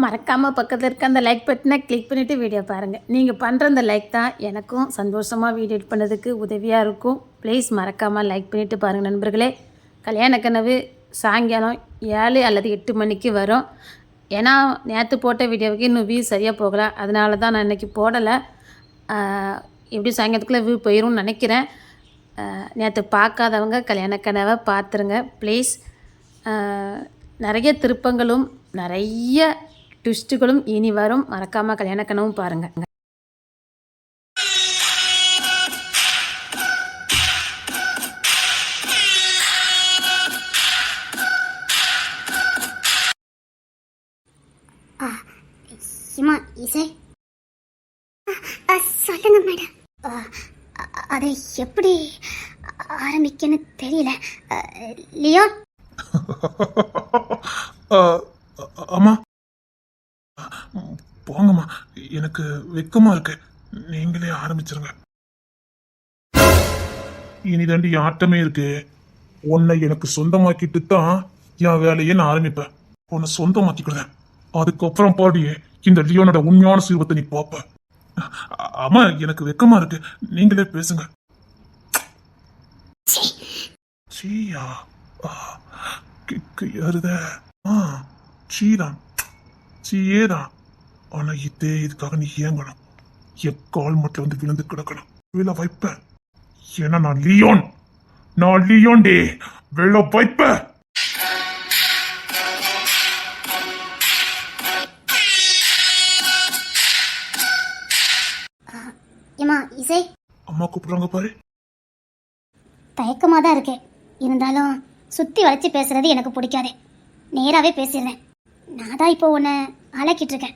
மறக்காமல் பக்கத்தில் இருக்க அந்த லைக் பட்டனை கிளிக் பண்ணிவிட்டு வீடியோ பாருங்கள். நீங்கள் பண்ணுற அந்த லைக் தான் எனக்கும் சந்தோஷமாக வீடியோ எடிட் பண்ணதுக்கு உதவியாக இருக்கும். ப்ளீஸ் மறக்காமல் லைக் பண்ணிவிட்டு பாருங்கள் நண்பர்களே. கல்யாண கனவு சாயங்காலம் 7 அல்லது 8 மணிக்கு வரும். ஏன்னா நேற்று போட்ட வீடியோவுக்கு இன்னும் வியூ சரியாக போகலை, அதனால தான் நான் இன்றைக்கி போடலை. எப்படி சாயங்காலத்துக்குள்ளே வியூ போயிடும்னு நினைக்கிறேன். நேற்று பார்க்காதவங்க கல்யாண கனவை பார்த்துருங்க ப்ளீஸ். நிறைய திருப்பங்களும் நிறைய ட்விஸ்ட்டுகளும் இனி வரும். மறக்காமல் கல்யாண கனவும் பாருங்கள். இம்மா இசை சொல்லுங்க மேடம். அதை எப்படி ஆரம்பிக்கன்னு தெரியல. லியோன். அம்மா போங்கம்மா, எனக்கு வெக்கமா இருக்கு. நீங்களே ஆரம்பிச்சிருங்க. இனி தாண்டி ஆட்டமே இருக்கு. உன்னை எனக்கு சொந்தமாக்கிட்டு தான் என் வேலையை நான் ஆரம்பிப்பேன். உன்னை சொந்தமாக்கிக்கிறேன். அதுக்கப்புறம் பாடி இந்த லியோனோட உண்மையான சீர்வத்தை நீ பாப்ப. அம்மா எனக்கு வெக்கமா இருக்கு, நீங்களே பேசுங்க. சீயா யாருத? சீதான், சீயேதான். ஆனா இதுக்காக நீ ஏங்கணும். எக்கால் மட்டும் வந்து விழுந்து கிடக்கணும். வேலை வைப்பேன். ஏன்னா நான் லியோன் டே. வேலை வைப்பேன். இசை அம்மா கூப்பிடுறாங்க பாரு. தயக்கமா தான் இருக்கேன். இருந்தாலும் சுத்தி வளைச்சு பேசுறது எனக்கு பிடிக்காது. நேராவே பேசிடுறேன். நான் தான் இப்போ உன்னை அழைக்கிட்டு இருக்கேன்.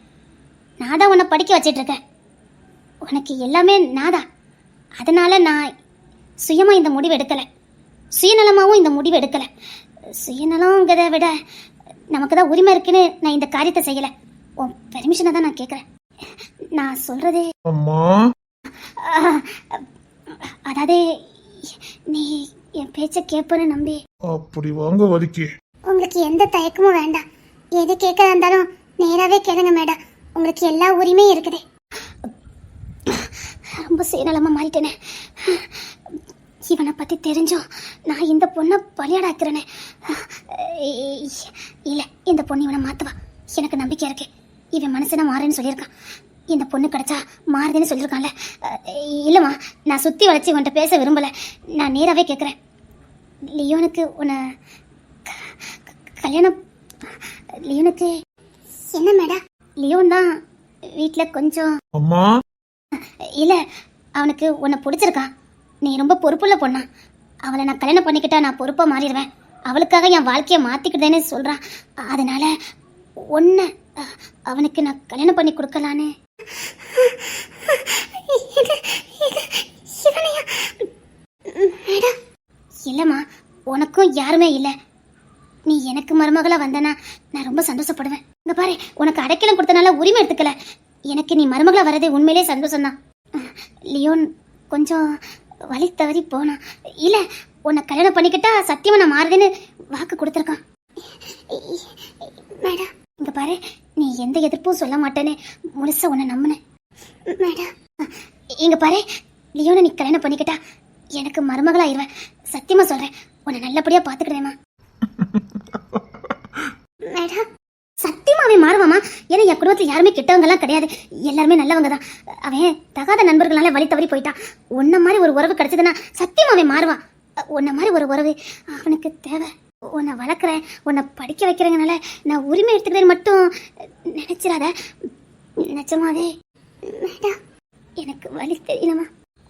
நான் தான் உன்னை படிக்க வச்சிட்டு இருக்கேன். உனக்கு எல்லாமே நாதான். அதனால நான் சுயமா இந்த முடிவு எடுக்கலை. சுயநலமாகவும் இந்த முடிவு எடுக்கலை. சுயநலங்கிறத விட நமக்கு தான் உரிமை இருக்குன்னு நான் இந்த காரியத்தை செய்யலை. உன் பெர்மிஷனை தான் நான் கேட்குறேன். நான் சொல்றது அம்மா, அதாவது நீ என் பேச்ச கேட்பன்னு நம்பி. அப்படி வாங்க வலிக்கு. உங்களுக்கு எந்த தயக்கமும் வேண்டாம். எது கேட்க இருந்தாலும் நேராவே கேளுங்க மேடம். உங்களுக்கு எல்லா உரிமையும் இருக்குது. ரொம்ப சுயநலமா மாறிட்டேனே. இவனை பத்தி தெரிஞ்சும் நான் இந்த பொண்ணை பலியாடாக்குறேனே. இல்ல, இந்த பொண்ணு இவனை மாத்துவா. எனக்கு நம்பிக்கை இருக்கு. இவன் மனசுனா மாறுன்னு சொல்லியிருக்கான். இந்த பொண்ணு கிடைச்சா மாறுதுன்னு சொல்லியிருக்கான்ல. இல்லைம்மா, நான் சுற்றி வளைச்சி உன்கிட்ட பேச விரும்பலை. நான் நேராகவே கேட்குறேன். லியோனுக்கு உன்னை கல்யாணம். லியோனுக்கு என்ன மேடம்? லியோன் தான் வீட்டில் கொஞ்சம். அம்மா இல்லை, அவனுக்கு உன்னை பிடிச்சிருக்கான். நீ ரொம்ப பொறுப்புள்ள பொண்ணா. அவளை நான் கல்யாணம் பண்ணிக்கிட்டா நான் பொறுப்பாக மாறிடுவேன். அவளுக்காக என் வாழ்க்கையை மாற்றிக்கிட்டேன்னு சொல்கிறான். அதனால ஒன்று அவனுக்கு நான் கல்யாணம் பண்ணி கொடுக்கலான்னு. இல்லம்மா, உனக்கும் யாருமே இல்லை. நீ எனக்கு மருமகளா வந்தனா நான் ரொம்ப சந்தோஷப்படுவேன். இங்க பாரு, உனக்கு அடைக்கலம் கொடுத்தனால உரிமை எடுத்துக்கல. எனக்கு நீ மருமகளா வரதே உண்மையிலே சந்தோஷம்தான். லியோன் கொஞ்சம் வழி தவறி போனா. இல்ல, உன்னை கல்யாணம் பண்ணிக்கிட்டா சத்தியமா நான் மாறுதுன்னு வாக்கு கொடுத்துருக்கான். மேடம் இங்க பாரு, நீ எந்த எதிர்ப்பும் சொல்ல மாட்டேன்னு முழுசா உன்னை நம்பினேன். மேடம் இங்க பாரு, லியோனை நீ கல்யாணம் பண்ணிக்கிட்டா எனக்கு மருமகளாயிருவேன். சத்தியமா சொல்றேன். உன்னை நல்லபடியா பாத்துக்கிறேம்மா. மேடம் சத்தியமாவே மாறுவாமா? ஏன்னா என் குடும்பத்துல யாருமே கெட்டவங்க எல்லாம் கிடையாது. எல்லாருமே நல்லவங்க தான். அவன் தகாத நண்பர்களால வழி தவறி போயிட்டான். உன்ன மாதிரி ஒரு உறவு கிடைச்சதுன்னா சத்தியமாவே மாறுவான். உன்ன மாதிரி ஒரு உறவு அவனுக்கு தேவை. உன்னை வளர்க்குறேன், உன்னை படிக்க வைக்கிறேங்கனால நான் உரிமை எடுத்துக்கிறேன்னு மட்டும் நினைச்சிடாத. நிஜமாவே மேடம் எனக்கு வழி தெரியலம்மா.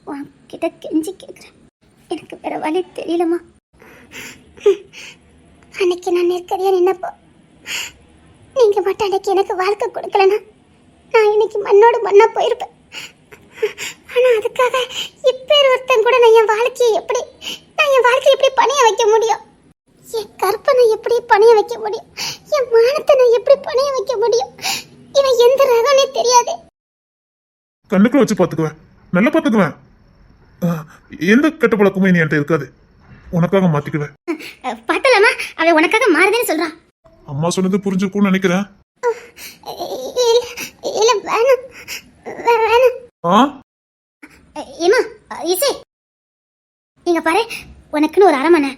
உன்கிட்ட கெஞ்சி கேட்குறேன். எனக்கு வேற வழி தெரியலம்மா. அன்னைக்கு நான் நெருக்கடியா நின்னப்போ நீங்க மட்டும் அன்னைக்கு எனக்கு வாழ்க்கை கொடுக்கலன்னா நான் இன்னைக்கு மண்ணோடு மண்ணா போயிருப்பேன். ஆனா அதுக்காக இப்பேர் ஒருத்தன் கூட நான் என் வாழ்க்கையை எப்படி பணிய வைக்க முடியும்? என் கற்பனை எப்படி பணிய வைக்க முடியும்? என் மானத்தை நான் எப்படி பணிய வைக்க முடியும்? இவன் எந்த ரகம்னே தெரியாது. கண்ணுக்குள்ள வச்சு பாத்துக்குவேன், நல்லா பாத்துக்குவேன். எந்த கெட்ட பழக்கமும் நீ என்கிட்ட இருக்காது. உனக்காக மாத்திக்குவேன். பார்த்தலாமா, அவன் உனக்காக மாறுதேன்னு சொல்றான். அம்மா சொன்னது புரிஞ்சுக்கும்னு நினைக்கிறேன். வேணாம். ஆ ஏமா இசை இங்க பாரு, உனக்குன்னு ஒரு அரமனை,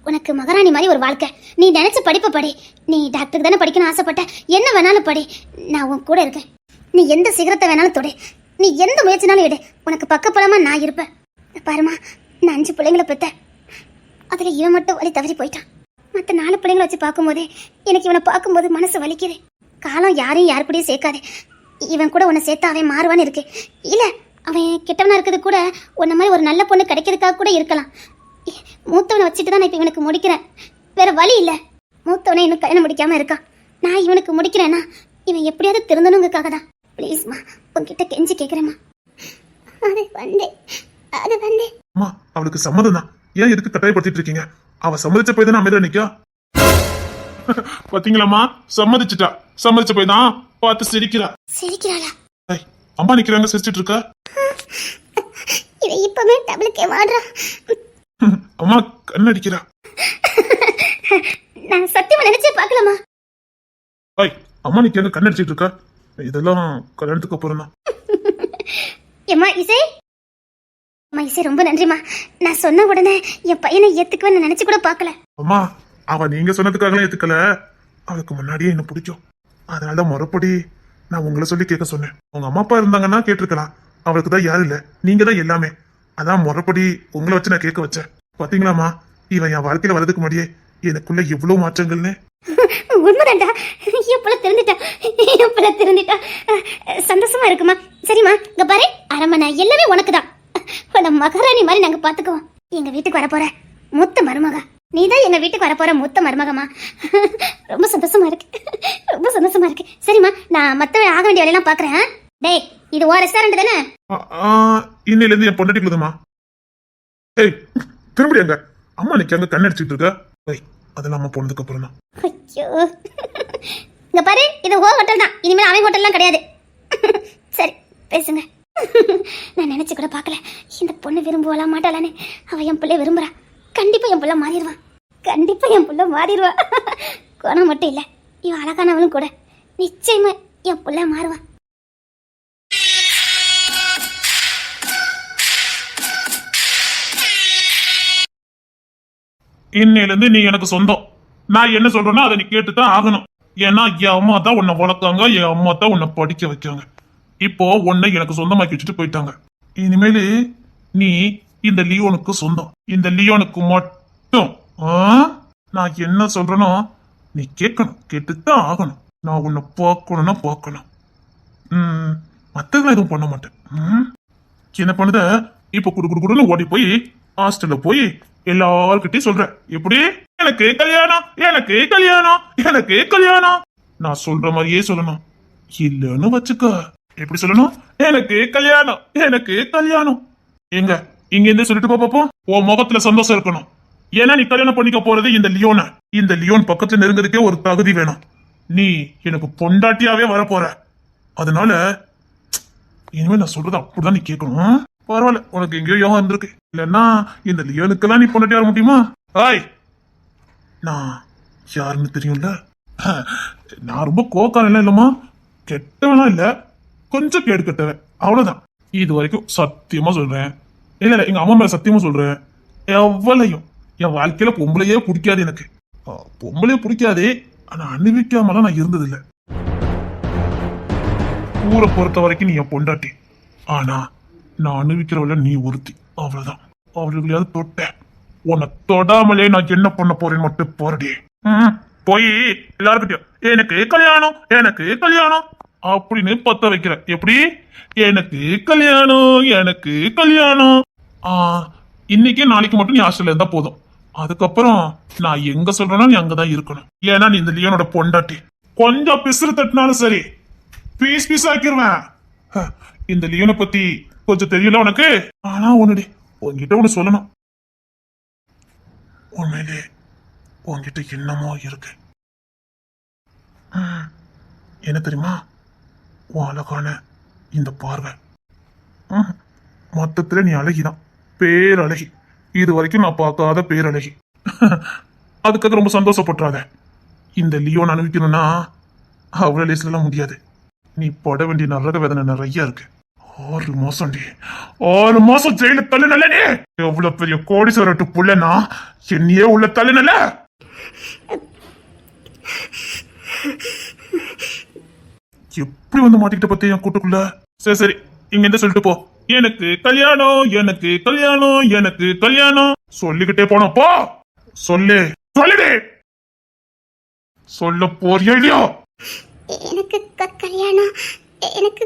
உனக்கு மகாராணி மாதிரி ஒரு வாழ்க்கை. நீ நினைச்ச படிப்பை படி. நீ டாக்டருக்கு தானே படிக்கணும்னு ஆசைப்பட்ட, என்ன வேணாலும் படி. நான் உன் கூட இருக்கேன். நீ எந்த சிகரத்தை வேணாலும் தொடு, நீ எந்த முயற்சினாலும் எடு. உனக்கு பக்கப்பலமா நான் இருப்பேன். பாருமா, நான் 5 பிள்ளைங்களை பெற்றேன். அதுல இவன் மட்டும் வழி தவறி போயிட்டான். மற்ற 4 பிள்ளைங்களை வச்சு பார்க்கும்போதே எனக்கு இவனை பார்க்கும்போது மனசு வலிக்குது. காலம் யாரையும் யாரு கூடயும் சேர்க்காது. இவன் கூட உன்னை சேர்த்தா அவன் மாறுவான்னு இருக்கு. இல்ல, அவன் கெட்டவனா இருக்கிறது கூட உன்ன மாதிரி ஒரு நல்ல பொண்ணு கிடைக்கிறதுக்காக கூட இருக்கலாம். மூத்தவனை வச்சுட்டு தான் நான் இப்போ இவனுக்கு முடிக்கிறேன். வேற வழி இல்ல. மூத்தவனை இன்னும் கல்யாணம் முடிக்காம இருக்கான். நான் இவனுக்கு முடிக்கிறேன்னா இவன் எப்படியாவது திருந்தணுங்கிறதுக்காக தான். ப்ளீஸ்மா, உன்கிட்ட கெஞ்சி கேட்குறேம்மா. அது வந்து அம்மா, அவளுக்கு சம்மதம் தான். ஏன் எதுக்கு கட்டாயப்படுத்திட்டு இருக்கீங்க? அவ சம்மதிச்ச போய் தானே அமைதியா நிக்கா. பாத்தீங்களாம்மா, சம்மதிச்சுட்டா. சம்மதிச்ச போய் தான் பார்த்து சிரிக்கிறா. சிரிக்கிறாளா? ஏய், அம்மா நிக்கிறாங்க, சிரிச்சிட்டு இருக்கா. இவன் இப்பவே டபுளுக்கே வாடுறா. அம்மா கண்ணடிக்கிறா. நான் சத்தியமா நினைச்சே பார்க்கலாமா? ஏய், அம்மா நிக்கிறாங்க, கண்ணடிச்சிட்டு இருக்கா. இதெல்லாம் கல்யாணத்துக்கு அப்புறம் தான். ஏம்மா இசை, அம்மா இசை ரொம்ப நன்றிம்மா. நான் சொன்ன உடனே என் பையனை ஏத்துக்குவேன்னு நினைச்சு கூட பார்க்கல. அம்மா, அவ நீங்க சொன்னதுக்காகலாம் ஏத்துக்கல. அவளுக்கு முன்னாடியே என்ன பிடிக்கும். அதனாலதான் முறைப்படி நான் உங்களை சொல்லி கேட்க சொன்னேன். உங்க அம்மா அப்பா இருந்தாங்கன்னா கேட்டிருக்கலாம். அவளுக்கு தான் யாரும் இல்ல, நீங்க தான் எல்லாமே. அதான் முறைப்படி உங்களை வச்சு நான் கேட்க வச்சேன். பாத்தீங்களாம்மா, இவன் என் வாழ்க்கையில வர்றதுக்கு முன்னாடியே எனக்குள்ள எவ்வளவு மாற்றங்கள்னு. உண்மைதான்டா, எப்பல திருந்திட்டா. சந்தோஷமா இருக்குமா? சரிம்மா, இங்க பாரு, அரமனை எல்லாமே உனக்குதான். உன்னை மகாராணி மாதிரி நாங்க பாத்துக்குவோம். எங்க வீட்டுக்கு வரப்போற மூத்த மருமக நீதான். எங்க வீட்டுக்கு வரப்போற மூத்த மருமகமா. ரொம்ப சந்தோஷமா இருக்கு. சரிம்மா, நான் மத்த ஆக வேண்டிய வேலையெல்லாம் பாக்குறேன். டேய், இது ஓ ரெஸ்டாரண்ட் தானே? இன்னையில இருந்து என் பொண்டாட்டி குழுதுமா. ஏய், திரும்பியாங்க. அம்மா நிக்காங்க, கண்ணடிச்சிட்டு இருக்க. ஏய், அதெல்லாம் அம்மா போனதுக்கு அப்புறம் தான். ஐயோ, இங்க பாரு, இது ஓ ஹோட்டல் தான். இனிமேல் அவன் ஹோட்டல்லாம் கிடையாது. சரி, பேசுங்க. நான் நினைச்சு கூட பார்க்கல இந்த பொண்ணு விரும்புவலாம் மாட்டாளானே. அவ என் பிள்ளை விரும்புறா. கண்டிப்பா என் பிள்ளை மாறிடுவான். குணம் மட்டும் இல்ல, இவன் அழகானவளும் கூட. நிச்சயமா என் பிள்ளை மாறுவான். இன்னையில இருந்து நீ எனக்கு சொந்தம். நான் என்ன சொல்றேன்னா அதை நீ கேட்டுதான் ஆகணும். ஏன்னா என் அம்மா தான் உன்னை வளர்த்தாங்க, என் அம்மா தான் உன்னை படிக்க வைக்காங்க. இப்போ உன்னை எனக்கு சொந்தமாக்கி வச்சுட்டு போயிட்டாங்க. இனிமேலு நீ இந்த லியோனுக்கு சொந்தம். இந்த லியோனுக்கு மட்டும் நான் என்ன சொல்றேனோ நீ கேட்கணும், கேட்டுத்தான் ஆகணும். நான் உன்னை பார்க்கணும். மத்ததெல்லாம் எதுவும் பண்ண மாட்டேன். என்ன பண்ணுத? இப்ப குடுன்னு ஓடி போய் ஹாஸ்டல்ல போய் எல்லார்கிட்டையும் சொல்ற, எப்படி எனக்கு கல்யாணம். நான் சொல்ற மாதிரியே சொல்லணும். இல்லன்னு வச்சுக்க, எப்படி சொல்லணும்? எனக்கு கல்யாணம். எங்க இங்க இருந்து சொல்லிட்டு பாப்போம். உன் முகத்துல சந்தோஷம் இருக்கணும். ஏன்னா நீ கல்யாணம் பண்ணிக்க போறது இந்த லியோனை. இந்த லியோன் பக்கத்துல நெருங்கிறதுக்கே ஒரு தகுதி வேணும். நீ எனக்கு பொண்டாட்டியாவே வரப்போற. அதனால இனிமே நான் சொல்றது அப்படிதான் நீ கேட்கணும். பரவாயில்ல, உனக்கு எங்கேயோ யோகம் இருந்திருக்கு. இல்லன்னா இந்த லியோனுக்கெல்லாம் நீ பொண்டாட்டியா வர முடியுமா? ஹாய், நான் யாருன்னு தெரியும்ல. நான் ரொம்ப கோக்காரன் இல்லம்மா, கெட்டவனா இல்ல, கொஞ்சம் கேடு கெட்டவன், அவ்வளவுதான். இது வரைக்கும் சத்தியமா சொல்றேன். இல்ல எங்க அம்மா மேல சத்தியமா சொல்றேன். எவ்வளையும் என் வாழ்க்கையில பொம்பளையே பிடிக்காது. எனக்கு பொம்பளையே பிடிக்காதே, ஆனா அனுபவிக்காமலாம் நான் இருந்தது இல்ல. ஊரை பொறுத்த வரைக்கும் நீ என் பொண்டாட்டி. ஆனா நான் அனுபவிக்கிறவள நீ ஒருத்தி, அவ்வளவுதான். அவளுக்கு தொட்ட உன்னை தொடாமலே நான் என்ன பண்ண போறேன்னு மட்டும் போறடி. போய் எல்லாருக்கிட்டையும் எனக்கு கல்யாணம் அப்படின்னு பத்த வைக்கிற. எப்படி? எனக்கு கல்யாணம். இன்னைக்கு நாளைக்கு மட்டும் நீ ஹாஸ்டல்ல இருந்தா போதும். அதுக்கப்புறம் நான் எங்க சொல்றேன்னா நீ அங்கதான் இருக்கணும். ஏன்னா நீ இந்த லியோனோட பொண்டாட்டி. கொஞ்சம் பிசுறு தட்டினாலும் சரி, பீஸ் ஆக்கிருவேன். இந்த லியோனை பத்தி கொஞ்சம் தெரியல உனக்கு. ஆனா ஒண்ணுடி, உன்கிட்ட ஒண்ணு சொல்லணும். உண்மையிலே உன்கிட்ட என்னமோ இருக்கு. என்ன தெரியுமா? உன் அழகான இந்த பார்வை. மொத்தத்துல நீ அழகிதான், பேரழகி. இது வரைக்கும் நான் பார்க்காத பேரழகி. அதுக்காக ரொம்ப சந்தோஷப்பட்டுறாத. இந்த லியோன் அனுபவிக்கணும்னா அவ்வளவு லேஸ்லாம் முடியாது. நீ பட வேண்டிய நரக வேதனை நிறைய இருக்கு. 6 மாசம்டி, 6 மாசம் ஜெயில தள்ளுனல நீ. எவ்வளவு பெரிய கோடீஸ்வரட்டு புள்ளனா என்னையே உள்ள தள்ளுனல. எப்படி வந்து மாட்டிக்கிட்ட பத்தி என் கூட்டுக்குள்ள. சரி சரி, இங்க இருந்து சொல்லிட்டு போ. எனக்கு கல்யாணம், எனக்கு கல்யாணம், எனக்கு கல்யாணம் சொல்லிக்கிட்டே போன போ. சொல்லு, சொல்லுடே. சொல்ல போறியா இல்லையா? எனக்கு கல்யாணம், எனக்கு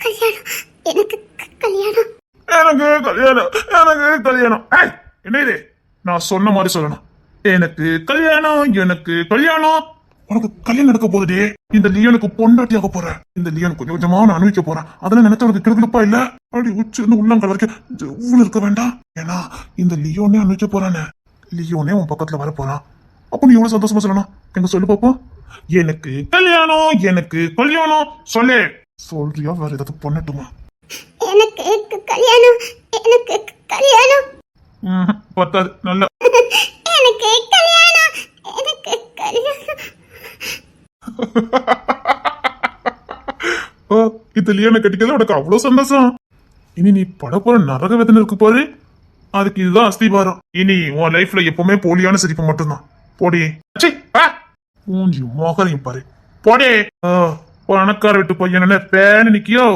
கல்யாணம், எனக்கு கல்யாணம், எனக்கு கல்யாணம், எனக்கு கல்யாணம். ஏய், என்ன இது? நான் சொன்ன மாதிரி சொல்லணும். எனக்கு கல்யாணம், எனக்கு கல்யாணம். உனக்கு கல்யாணம் நடக்க போகுதுடே. இந்த லியோனுக்கு பொண்டாட்டியாக போறேன். இந்த லியோன் கொஞ்சம் கொஞ்சமா நான் அனுபவிக்க போறேன். அதெல்லாம் நினைச்ச உனக்கு கிடுக்கிடுப்பா இல்ல? அப்படி உச்சி இருந்து உள்ளங்கள் வரைக்கும் ஜவ்வுல இருக்க வேண்டாம். ஏன்னா இந்த லியோனே அனுபவிக்க போறானே. லியோனே உன் பக்கத்துல வர போறான். அப்ப நீ எவ்வளவு சந்தோஷமா சொல்லணும். எங்க சொல்லு பாப்போம். எனக்கு கல்யாணம், எனக்கு கல்யாணம் சொல்லு. சொல்றியா வேற ஏதாவது பண்ணட்டுமா? எனக்கு கல்யாணம், எனக்கு கல்யாணம், பத்தாது. நல்ல எனக்கு கல்யாணம், எனக்கு கல்யாணம். இந்த லியோனை கட்டிக்கிறது உனக்கு அவ்வளவு சந்தோஷம். இனி நீ பட போற நரக வேதனை இருக்கு பாரு, அதுக்கு இதுதான் அஸ்திபாரம். இனி உன் லைஃப்ல எப்பவுமே போலியான சிரிப்பு மட்டும்தான். போடி மூஞ்சி மோகரையும் பாரு. போடே. பணக்கார விட்டு பையன் என்ன பேன நிக்கியோ?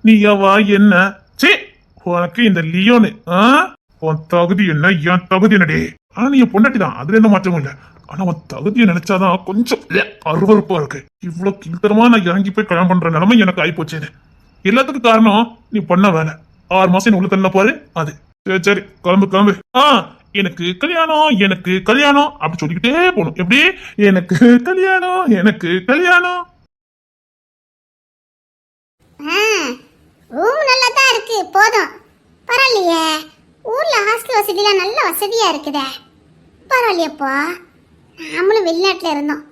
நீ எவா என்ன? சே, உனக்கு இந்த லியோனு உன் தகுதி என்ன, என் தகுதி என்னடே? ஆனா நீ பொண்டாட்டி தான், அதுல எந்த மாற்றமும் இல்ல. ஆனா உன் தகுதியை நினைச்சாதான் கொஞ்சம் அருவருப்பா இருக்கு. இவ்வளவு கீழ்த்தரமா நான் இறங்கி போய் கல்யாணம் பண்ற நிலைமை எனக்கு ஆயிப்போச்சு. எல்லாத்துக்கும் காரணம் நீ பண்ண வேலை. 6 மாசம் உள்ள தள்ள பாரு அது. சரி சரி, கிளம்பு கிளம்பு. எனக்கு கல்யாணம், எனக்கு கல்யாணம் அப்படி சொல்லிக்கிட்டே போகணும். எப்படி? எனக்கு கல்யாணம், எனக்கு கல்யாணம். ரூம் நல்லா தான் இருக்கு, போதும். பரவாயில்லையே, ஊர்ல ஹாஸ்டல் வசதிலாம் நல்ல வசதியா இருக்குதே. பரவாயில்லையப்பா, நாமளும் வெளிநாட்டுல இருந்தோம்.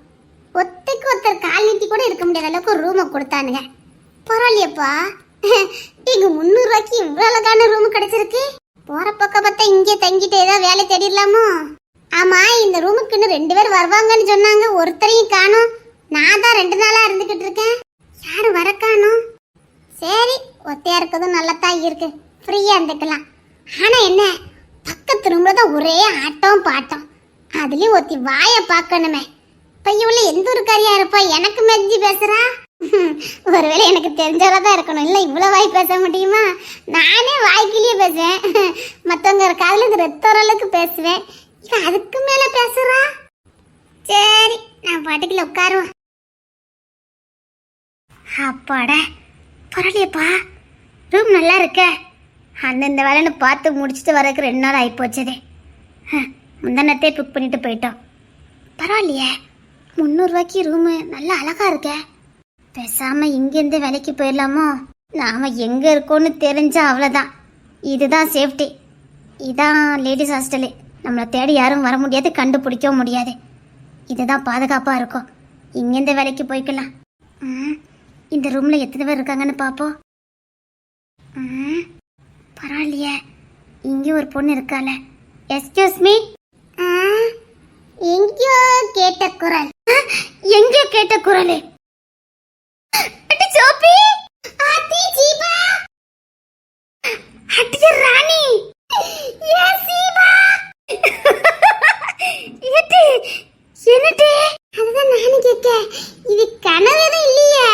ஒத்துக்கு ஒருத்தர் கால் நீட்டி கூட இருக்க முடியாத அளவுக்கு ரூமை கொடுத்தானுங்க. பரவாயில்லையப்பா, இங்க 300 ரூபாய்க்கு இவ்வளவு அழகான ரூம் கிடைச்சிருக்கு. போற பக்கம் பார்த்தா இங்கே தங்கிட்டு ஏதாவது வேலை தேடிடலாமோ? ஆமா, இந்த ரூமுக்கு இன்னும் 2 பேர் வருவாங்கன்னு சொன்னாங்க. ஒருத்தரையும் காணோம். நான் தான் 2 நாளா இருந்துகிட்டு இருக்கேன். யாரும் வர காணோம். சரி, ஒத்தையா இருக்கிறதும் நல்லதான் இருக்கு, ஃப்ரீயா இருந்துக்கலாம். ஆனா என்ன, பக்கத்து ரூம்ல தான் ஒரே ஆட்டம் பாட்டம். அதுலயும் ஒத்தி வாய பாக்கணுமே. பையவுள்ள எந்த ஒரு காரியா இருப்பா எனக்கு மெஞ்சி பேசுறா. ஒருவேளை எனக்கு தெரிஞ்சவரதான் இருக்கணும். இல்ல இவ்வளவு வாய் பேச முடியுமா? நானே வாய்க்கிலேயே பேசுவேன். மத்தவங்க காதுல இந்த ரத்த அளவுக்கு பேசுவேன். அதுக்கு மேல பேசுறா. சரி, நான் பாட்டுக்குள்ள உட்காருவேன். அப்பாடா, பரவாயில்லையப்பா, ரூம் நல்லா இருக்க. அந்தந்த வேலைன்னு பார்த்து முடிச்சுட்டு வரக்கு 2 நாள் ஆகிப்போச்சதே. முந்தானத்தே புக் பண்ணிட்டு போயிட்டோம். பரவாயில்லையே, 300 ரூபாய்க்கு ரூமு நல்லா அழகா இருக்க. பேசாம இங்கேருந்து வேலைக்கு போயிடலாமோ? நாம எங்க இருக்கோன்னு தெரிஞ்சா அவ்வளோதான். இதுதான் சேஃப்டி. இதான் லேடிஸ் ஹாஸ்டலு. நம்மளை தேடி யாரும் வர முடியாது, கண்டுபிடிக்கவும் முடியாது. இதுதான் பாதுகாப்பாக இருக்கும். இங்கேருந்து வேலைக்கு போய்க்கலாம். இந்த ரூம்ல எத்தனை பேர் இருக்காங்கன்னு பார்ப்போம். பரவாயில்லையே, இங்கே ஒரு பொண்ணு இருக்கால. Excuse me. எங்கேயோ கேட்ட குரல். எங்கேயோ கேட்ட குரல். சோபி, ஆத்தி ஜீபா, அடிய ராணி, ஏ சீபா. ஏடி, என்னடி? அதுதான் நானும் கேட்க. இது கனவே இல்லையே.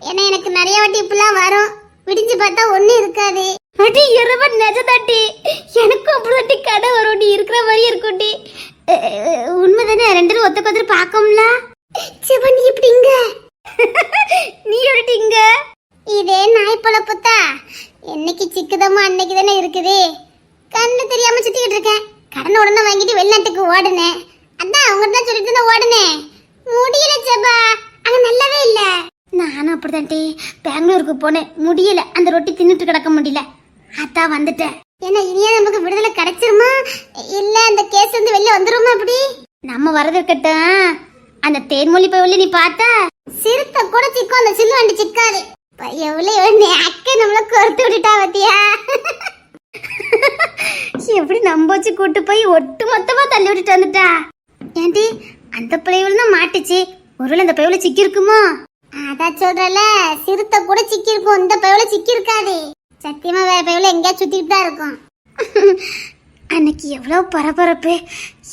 ஏன்னா எனக்கு நிறைய வாட்டி இப்பெல்லாம் வரும். விடிஞ்சு பார்த்தா ஒண்ணு இருக்காது. அடி இரவன் நெஜதாட்டி. எனக்கும் அப்படிதாட்டி கடை வரும். நீ இருக்கிற மாதிரி இருக்கும்டி. உண்மைதானே? 2 பேரும் ஒத்த கொத்தர் பார்க்கோம்ல. சிவன் இப்படிங்க. நீ ஒருட்டிங்க. இதே நாய் பழப்புத்தா என்னைக்கு சிக்குதமோ அன்னைக்கு தானே இருக்குது. கண்ணு தெரியாம சுத்திக்கிட்டு இருக்கேன். கடன் உடனே வாங்கிட்டு வெளிநாட்டுக்கு ஓடுனேன். அதான் அவங்க தான் சொல்லிட்டு தான் ஓடுனேன். முடியல ஜபா, அங்க நல்லாவே இல்ல. நானும் அப்படிதான்டி பெங்களூருக்கு போனேன். முடியல, அந்த ரொட்டி தின்னுட்டு கிடக்க முடியல. அதான் வந்துட்டேன். ஏன்னா இனியா நமக்கு விடுதலை கிடைச்சிருமா, இல்ல அந்த கேஸ் வந்து வெளில வந்துருமா? அப்படி நம்ம வரது இருக்கட்டும். அந்த தேன்மொழி போய் நீ பார்த்தா சிறுத்தை கூட சிக்கும், அந்த சில்லு வண்டி சிக்காது. எவ்வளவு அக்கை நம்மள கொறுத்து விட்டுட்டா பத்தியா? எப்படி நம்போச்சு கூட்டு போய் ஒட்டு மொத்தமா தள்ளி விட்டுட்டு வந்துட்டா. ஏண்டி, அந்த பிள்ளைகள் தான் மாட்டுச்சு. ஒருவேளை அந்த பிள்ளைல சிக்கி இருக்குமோ? அதான் சொல்றல, சிறுத்தை கூட சிக்கி இருக்கும், இந்த பயவுல சிக்கி இருக்காது. சத்தியமா வேற பயவுல எங்கேயா சுத்திட்டு தான் இருக்கும். அன்னைக்கு எவ்வளவு பரபரப்பு,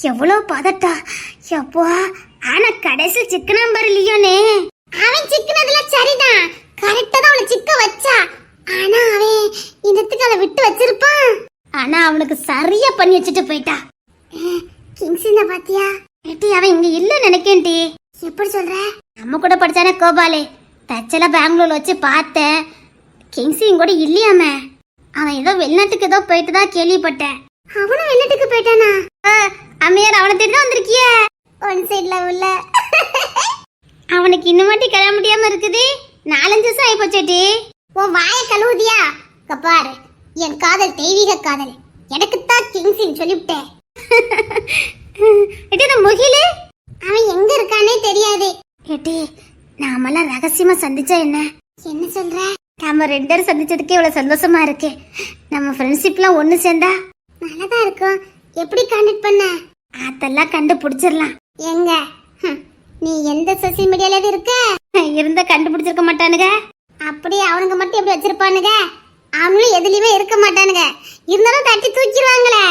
எவ்வளவு பதட்டா, எப்போ. ஆனா கடைசி சிக்கன நம்பர் இல்லையோனே. அவன் சிக்கனதுல சரிதான், கரெக்டா தான் அவளை சிக்க வச்சா. ஆனா அவன் இன்னத்துக்கு அவளை விட்டு வச்சிருப்பான். ஆனா அவனுக்கு சரியா பண்ணி வச்சுட்டு போயிட்டா. கிங்ஸின பாத்தியா? ஏட்டி அவன் இங்க இல்ல நினைக்கேன்டி. எப்படி சொல்ற? நம்ம கூட படிச்சானே கோபாலே, தச்சல பெங்களூர்ல வச்சு பார்த்தேன். கிங்ஸின் கூட இல்லையாமே. அவன் ஏதோ வெளிநாட்டுக்கு ஏதோ போயிட்டு தான் கேள்விப்பட்டேன். அவனும் வெளிநாட்டுக்கு போயிட்டானா? அம்மையார் அவனை தேடி தான் வந்திருக்கிய. ஒன் சைட்ல உள்ள அவனுக்கு இன்னும் மாட்டி கல்யாணம் முடியாம இருக்குது. 4-5 வருஷம் ஆகி போச்சேட்டி. உன் வாய கழுவுதியா? கப்பாரு, என் காதல் தெய்வீக காதல், எனக்குத்தான் கிங்ஸின் சொல்லிவிட்டேன். முகிலு அவன் எங்க இருக்கானே தெரியாது. ஏட்டி நாமெல்லாம் ரகசியமா சந்திச்சா என்ன? என்ன சொல்ற? நாம 2 பேரும் சந்திச்சதுக்கே இவ்வளவு சந்தோஷமா இருக்கு. நம்ம ஃப்ரெண்ட்ஷிப்லாம் ஒண்ணு சேர்ந்தா நல்லதா இருக்கும். எப்படி கான்டாக்ட் பண்ண? அதெல்லாம் கண்டுபிடிச்சிடலாம். எங்க நீ எந்த சோசியல் மீடியால இருக்க? இருந்தா கண்டுபிடிச்சிருக்க மாட்டானுங்க. அப்படியே அவனுங்க மட்டும் எப்படி வச்சிருப்பானுங்க? அவனும் எதுலயுமே இருக்க மாட்டானுங்க. இருந்தாலும் தட்டி தூக்கிடுவாங்களே.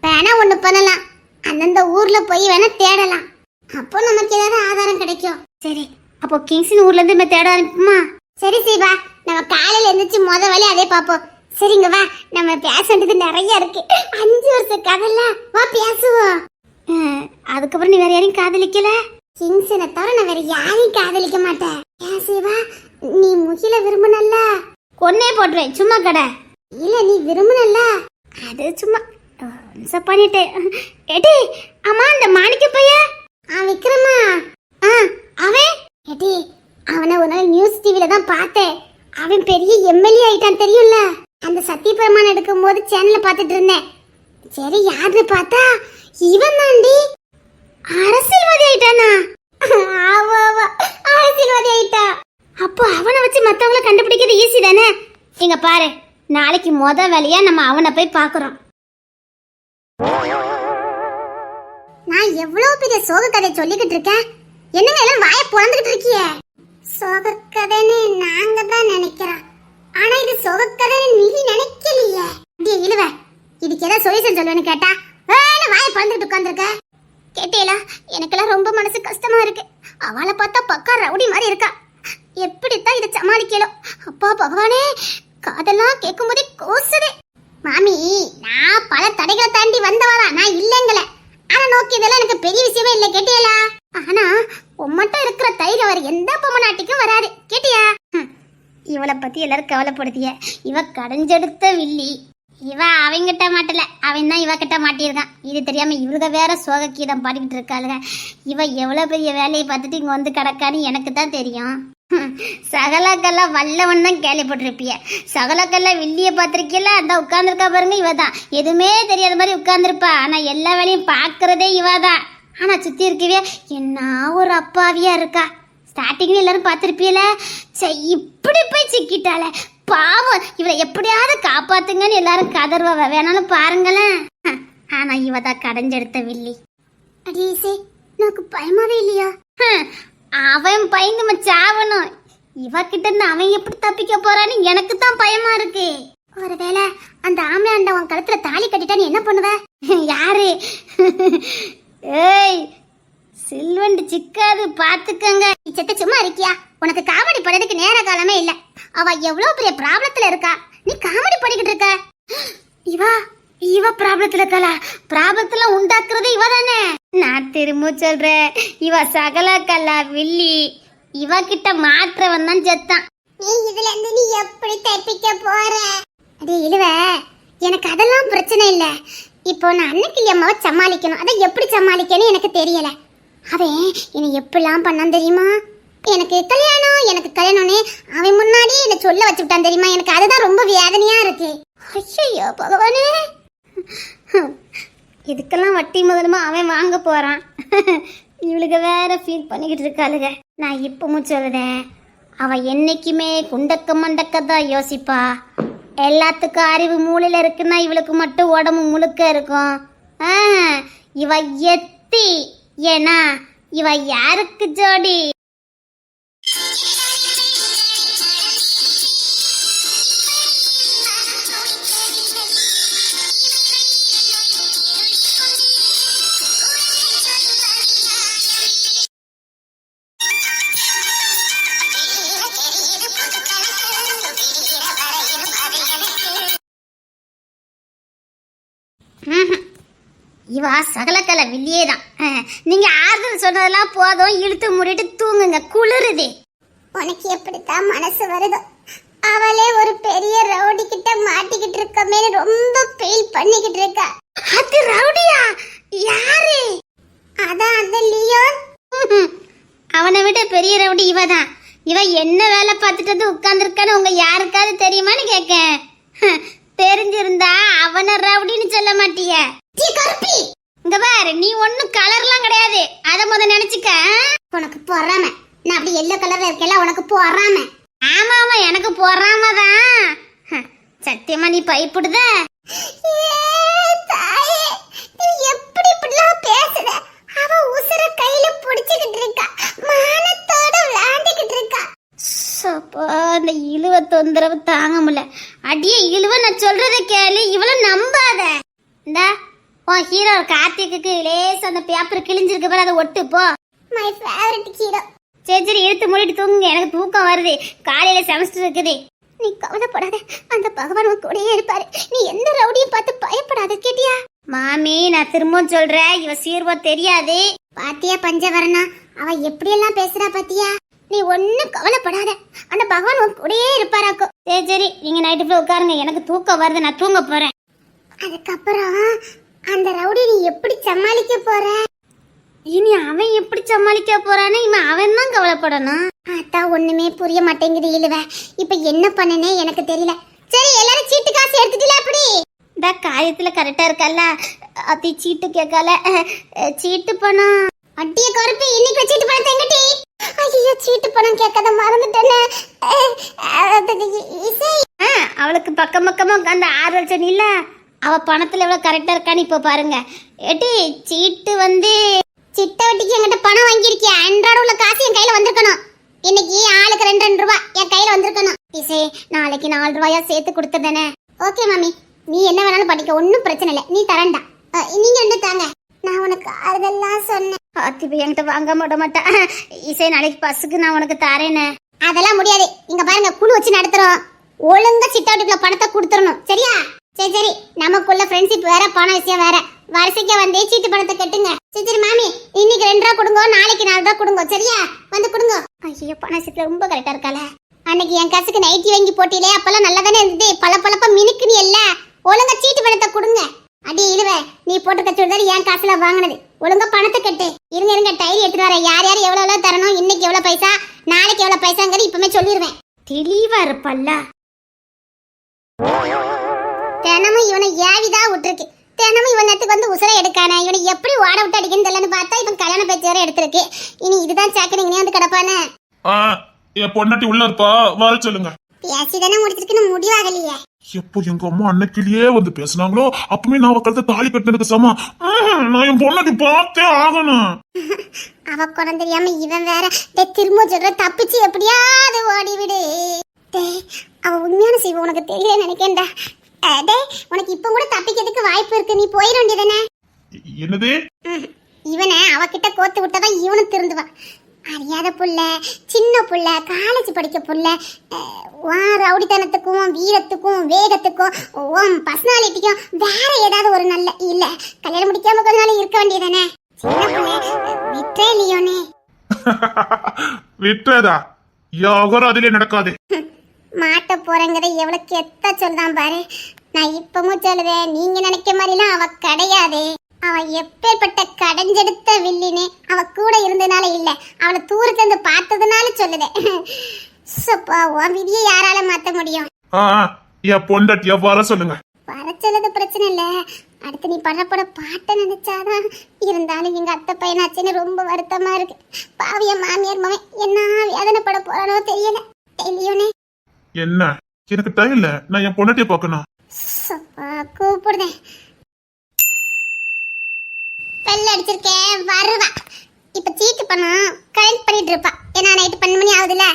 வேணா ஒண்ணு பண்ணலாம், அந்தந்த ஊர்ல போய் வேணா தேடலாம். அப்போ நமக்கு ஏதாவது ஆதாரம் கிடைக்கும். சரி, அப்போ கிங்ஸின் ஊர்ல இருந்து தேட ஆரம்பிப்போமா? சரி சீபா, நம்ம காலையில எழுந்திரிச்சு முத வேலை அதே பாப்போம். சரிங்க வா, நம்ம பேசுறது நிறைய இருக்கு. 5 வருஷம் கதைல வா பேசுவோம். அதுக்கப்புறம் நீ வேற யாரையும் காதலிக்கல? கிங்ஸனை தவிர நான் வேற யாரையும் காதலிக்க மாட்டேன். ஏன் சீபா, நீ முகில விரும்புனல்ல? கொன்னே போட்டுறேன், சும்மா கடை. இல்ல நீ விரும்புனல்ல, அது சும்மா பண்ணிட்டேன். ஏடி அம்மா, அந்த மாணிக்க பைய விக்ரமா, அவன் ஏடி அவனை ஒரு நாள் நியூஸ் டிவில தான் பார்த்தேன். அவன் பெரிய எம்எல்ஏ ஆயிட்டான் தெரியும்ல. அந்த சத்தியபிரமாணம் எடுக்கும் போது சேனல்ல பார்த்துட்டு இருந்தேன். சரி யாருன்னு பார்த்தா இவன் தாண்டி அரசியல்வாதி ஆயிட்டானா? அரசியல்வாதி ஆயிட்டா. அப்போ அவனை வச்சு மத்தவங்களை கண்டுபிடிக்கிறது ஈஸி தானே. இங்க பாரு, நாளைக்கு முத வேலையா நம்ம அவனை போய் பாக்குறோம். நான் எவ்வளவு பெரிய சோக கதை சொல்லிக்கிட்டு இருக்கேன், என்னங்க எல்லாம் வாயை பொழந்துகிட்டு இருக்கியே. சோக கதைன்னு நாங்க தான் நினைக்கிறோம், ஆனா இது சோக கதைன்னு நீ நினைக்கலையே. அப்படியே இழுவ, இதுக்கு ஏதாவது சொல்யூஷன் சொல்லுவேன்னு கேட்டா வாயை பொழந்துகிட்டு உட்காந்துருக்க. கேட்டேலா, எனக்கெல்லாம் ரொம்ப மனசு கஷ்டமா இருக்கு. அவளை பார்த்தா பக்கா ரவுடி மாதிரி இருக்கா. எப்படித்தான் இதை சமாளிக்கலும். அப்பா பகவானே, காதெல்லாம் கேட்கும் போதே கோசுதே. மாமி, நான் பல தடைகளை தாண்டி வந்தவளா, நான் இல்லைங்கள. ஆனா நோக்கி இதெல்லாம் எனக்கு பெரிய விஷயமே இல்லை. கேட்டியலா? ஆனா உம்மட்டும் இருக்கிற தைரியம் வர எந்த பொம்மநாட்டிக்கும் வராது. கேட்டியா? இவளை பத்தி எல்லாரும் கவலைப்படுத்திய. இவ கடைஞ்செடுத்த வில்லி. இவ அவங்கிட்ட மாட்டல, அவன் தான் இவ கிட்ட மாட்டியிருக்கான். இது தெரியாம இவருக வேற சோக கீதம் பாடிக்கிட்டு இருக்காளுங்க. இவ எவ்வளவு பெரிய வேலையை பார்த்துட்டு இங்க வந்து கிடக்கான்னு எனக்கு தான் தெரியும். சகலக்கல்ல வல்லவன் தான் கேள்விப்பட்டிருப்பிய. சகலக்கல்ல வில்லிய பாத்திருக்கீல்ல, அந்த உட்கார்ந்துருக்கா பாருங்க, இவ தான். எதுவுமே தெரியாத மாதிரி உட்கார்ந்துருப்பா. ஆனா எல்லா வேலையும் பாக்குறதே இவ தான். ஆனா சுத்தி இருக்கவே என்ன ஒரு அப்பாவியா இருக்கா. ஸ்டார்டிங்ல எல்லாரும் பார்த்திருப்பீல, இப்படி போய் சிக்கிட்டால பாவம். இவளை எப்படியாவது காப்பாத்துங்கன்னு எல்லாரும் கதர்வ வேணாலும் பாருங்களேன். ஆனா இவ தான் கடைஞ்செடுத்த வில்லி. அடியே, எனக்கு பயமாவே இல்லையா? அவன் பயந்து சாவணும். இவகிட்ட இருந்து அவன் எப்படி தப்பிக்க போறான்னு எனக்கு தான் பயமா இருக்கு. ஒருவேளை அந்த ஆம்பளை அண்ட உன் கழுத்துல தாலி கட்டிட்டான்னு என்ன பண்ணுவ? யாரு? ஏய், சில்வண்டு சிக்காது பாத்துக்கங்க. செத்த சும்மா இருக்கியா? உனக்கு காமெடி பண்றதுக்கு நேர காலமே இல்ல. அவ எவ்வளவு பெரிய ப்ராப்ளத்துல இருக்கா, நீ காமெடி பண்ணிக்கிட்டு இருக்க. இவ ப்ராப்ளத்துல இருக்கா? ப்ராப்ளத்துல உண்டாக்குறது இவ தானே. நான் திரும்ப சொல்றேன், இவ சகல கல்லா வில்லி. இவ கிட்ட மாற்றவன் தான் செத்தான். நீ இதுல இருந்து நீ எப்படி தப்பிக்க போற? அடே இழுவ, எனக்கு அதெல்லாம் பிரச்சனை இல்ல. இப்போ நான் அன்னைக்கு அம்மாவை சமாளிக்கணும். அதை எப்படி சமாளிக்கணும் எனக்கு தெரியல. அவன் என்னை எப்படிலாம் பண்ணான் தெரியுமா? எனக்கு கல்யாணம்னு அவன் முன்னாடி என்ன சொல்ல வச்சுட்டான் தெரியுமா? எனக்கு அதுதான் ரொம்ப வேதனையா இருக்கு. ஐயோ பகவானே, இதுக்கெல்லாம் வட்டி முதலுமா அவன் வாங்க போறான். இவளுக்கு வேற ஃபீல் பண்ணிக்கிட்டு இருக்காளுங்க. நான் இப்பவும் சொல்றேன், அவ என்னைக்குமே குண்டக்க மண்டக்க தான் யோசிப்பா. எல்லாத்துக்கும் அறிவு மூளையில இருக்குன்னா இவளுக்கு மட்டும் உடம்பு முழுக்க இருக்கும். இவ எத்தி, ஏன்னா இவ யாருக்கு ஜோடி? இவா சகலக்கலை வில்லியே தான். நீங்க ஆறுதல் சொன்னதெல்லாம் போதும், இழுத்து மூடிட்டு தூங்குங்க, குளிருது. உனக்கு எப்படித்தான் மனசு வருதோ, அவளே ஒரு பெரிய ரவுடி கிட்ட மாட்டிக்கிட்டு இருக்கமே ரொம்ப ஃபீல் பண்ணிக்கிட்டு இருக்கா. அது ரவுடியா? யாரு? அதான் அந்த லியோன். அவனை விட பெரிய ரவுடி இவதான். இவ என்ன வேலை பார்த்துட்டு வந்து உட்கார்ந்துருக்கான்னு உங்க யாருக்காவது தெரியுமான்னு கேட்க. தெரிஞ்சிருந்தா அவன ரவுடின்னு சொல்ல மாட்டிய. இங்க பாரு, நீ ஒன்னும் கலர்லாம் கிடையாது, அத முத நினைச்சுக்க. உனக்கு பொறாம, நான் அப்படி எல்லோ கலர்ல இருக்கல, உனக்கு பொறாம. ஆமா ஆமா, எனக்கு பொறாமதான். சத்தியமா நீ பயப்படுத? எப்படி இப்படிலாம் பேசுற? அவ உசுர கையில புடிச்சுக்கிட்டு இருக்கா, மானத்தோட விளையாண்டுக்கிட்டு இருக்கா. அந்த இழுவ தொந்தரவு தாங்க முடியல. அடியே இழுவ, நான் சொல்றத கேளு, இவள நம்பாத. இந்த உன் ஹீரோ கார்த்திக்கு லேஸ் அந்த பேப்பர் கிழிஞ்சிருக்கு பாரு, அதை ஒட்டு போ. My favourite hero. சரி சரி, இழுத்து மூடிட்டு தூங்குங்க, எனக்கு தூக்கம் வருது, காலையில செமஸ்டர் இருக்குது. நீ கவலைப்படாத, அந்த பகவான் உன் கூடயே இருப்பாரு. நீ எந்த ரவுடியும் பார்த்து பயப்படாத, கேட்டியா? மாமி, நான் திரும்பவும் சொல்றேன், இவ சீர்வா தெரியாது. பாத்தியா பஞ்சவரணா, அவ எப்படி எல்லாம் பேசுறா பாத்தியா? நீ ஒன்னும் கவலைப்படாத, அந்த பகவான் உன் கூடயே இருப்பாராக்கோ. சரி சரி, நீங்க நைட்டு போய் உட்காருங்க, எனக்கு தூக்கம் வருது, நான் தூங்க போறேன். அதுக்கப்புறம் அந்த ரவுடி நீ எப்படி சமாளிக்க போற? இனி அவன் எப்படி சமாளிக்க போறானே, இவன் அவன் தான் கவலைப்படணும். அதான் ஒண்ணுமே புரிய மாட்டேங்குது இழுவ. இப்ப என்ன பண்ணனே எனக்கு தெரியல. சரி, எல்லாரும் சீட்டு காசு எடுத்துட்டீல? அப்படி இந்த காயத்துல கரெக்டா இருக்கல்ல, அத்தி சீட்டு கேட்கல. சீட்டு பணம் அட்டிய கருப்பு, இன்னைக்கு சீட்டு பணத்தை எங்கட்டி? ஐயோ, சீட்டு பணம் கேட்காத மறந்துட்டேனே. அவளுக்கு பக்கம் பக்கமா உட்காந்து 6 லட்சம் இல்ல, அவ பணத்துல எவ்வளவு கரெக்டா இருக்கான்னு இப்ப பாருங்க. ஏட்டி, சீட்டு வந்து சிட்ட வட்டிக்கு என்கிட்ட பணம் வாங்கியிருக்கியா? அன்றாட உள்ள காசு என் கையில வந்திருக்கணும். இன்னைக்கு ஆளுக்கு 2 ரூபாய் என் கையில வந்திருக்கணும். இசே, நாளைக்கு 4 ரூபாயா சேர்த்து கொடுத்துட்டேனே. ஓகே மாமி, நீ என்ன வேணாலும் படிக்க, ஒன்னும் பிரச்சனை இல்லை, நீ தரண்டா. நீங்க 2 தாங்க, நான் உனக்கு அதெல்லாம் சொன்னேன். அத்திப்ப என்கிட்ட வாங்க மாட்டேன். இசை, நாளைக்கு பஸ்ஸுக்கு நான் உனக்கு தரேனே. அதெல்லாம் முடியாது. இங்க பாருங்க, குழு வச்சு நடத்துறோம், ஒழுங்கா சிட்டாட்டுக்குள்ள பணத்தை கொடுத்துடணும், சரியா? சரி சரி, நமக்குள்ள ஃப்ரெண்ட்ஷிப் வேற, பண விஷயம் வேற. வரிசைக்கு வந்தே சீட்டு பணத்தை கட்டுங்க. சரி சரி மாமி, இன்னைக்கு 2 ரூபா கொடுங்க, நாளைக்கு 4 ரூபா கொடுங்க, சரியா? வந்து கொடுங்க. ஐயோ, பண விஷயத்துல ரொம்ப கரெக்டா இருக்கால. அன்னைக்கு என் காசுக்கு நைட்டி வாங்கி போட்டிலே, அப்பெல்லாம் நல்லா தானே இருந்தது, பல பழப்ப மினுக்குனி இல்ல. ஒழுங்கா சீட்டு பணத்தை கொடுங்க. அடி இழுவ, நீ போட்டு கச்சுடுதாரு என் காசுல வாங்கினது, ஒழுங்கா பணத்தை கட்டு. இருங்க இருங்க, டைரி எடுத்துட்டு வரேன். யார் யார் எவ்வளவு தரணும், இன்னைக்கு எவ்வளவு பைசா, நாளைக்கு எவ்வளவு பைசாங்கிறது இப்பவுமே சொல்லிடுவேன். தெளிவா இருப்பல்ல. தினமும் இவனை ஏவிதா விட்டுருக்கு, தினமும் இவன் நேரத்துக்கு வந்து உசுரை எடுக்கானே. இவனை எப்படி ஓட விட்டு அடிக்கன்னு தெரியலன்னு பார்த்தா இவன் கல்யாண பேச்சு வேற எடுத்திருக்கு. இனி இதுதான் சாக்கடைங்க வந்து கிடப்பானே. என் பொண்டாட்டி உள்ள இருப்பா, வர சொல்லுங்க. பேசிதானே முடிச்சிருக்குன்னு முடிவாகலையே. எப்போ எங்க அம்மா அன்னைக்கிலேயே வந்து பேசினாங்களோ, அப்பவுமே நான் அவ கழுத்தை தாலி கட்டினதுக்கு சமா. நான் என் பொண்டாட்டி பார்த்தே ஆகணும். அவ குடம் தெரியாம இவன் வேற. திரும்ப சொல்ற, தப்பிச்சு எப்படியாவது ஓடி விடு. அவ உண்மையான செய்வ உனக்கு தெரியல நினைக்கேன்டா. உனக்கு இப்ப கூட தப்பிக்கிறதுக்கு வாய்ப்பு இருக்கு, நீ போயிட வேண்டியதானே. என்னது? இவனை அவகிட்ட கோத்து விட்டதான் இவனும் திருந்துவான். அறியாத புள்ள, சின்ன புள்ள, காலேஜ் படிக்க புள்ள, ரவுடித்தனத்துக்கும் வீரத்துக்கும் வேகத்துக்கும் உன் பர்சனாலிட்டிக்கும் வேற ஏதாவது ஒரு நல்ல இல்ல கல்யாணம் முடிக்காம கொஞ்ச நாள் இருக்க வேண்டியதானே. விட்டே இல்லையோனே. விட்டதா? யாரும் அதிலே நடக்காது. மாட்ட போறங்கத எவ்வளவு கெத்த சொல்றான் பாரு. நான் இப்பவும் சொல்லுவேன், நீங்க நினைக்க மாதிரிலாம் அவ கிடையாது. அவ எப்பேற்பட்ட கடைஞ்செடுத்த வில்லினே, அவ கூட இருந்தனால இல்ல, அவளை தூரத்துல இருந்து பார்த்ததுனால சொல்லுதேன். உன் விதியை யாரால மாத்த முடியும்? என் பொண்டாட்டிய வர சொல்லுங்க. வர சொல்லுது பிரச்சனை இல்ல, அடுத்து நீ படப்பட பாட்ட நினைச்சாதான். இருந்தாலும் எங்க அத்தை பையனாச்சுன்னு ரொம்ப வருத்தமா இருக்கு. பாவிய மாமியார் மவன் என்ன வேதனைப்பட போறானோ தெரியல. தெரியலே என்ன, எனக்கு டைம் இல்ல, நான் என் பொண்டாட்டிய பார்க்கணும். கூப்பிடுதேன். பெல் அடிச்சிருக்கேன், வருவா. இப்ப சீட்டு பணம் கலெக்ட் பண்ணிட்டு இருப்பா. ஏன்னா நைட்டு 12 மணி ஆகுதுல்ல,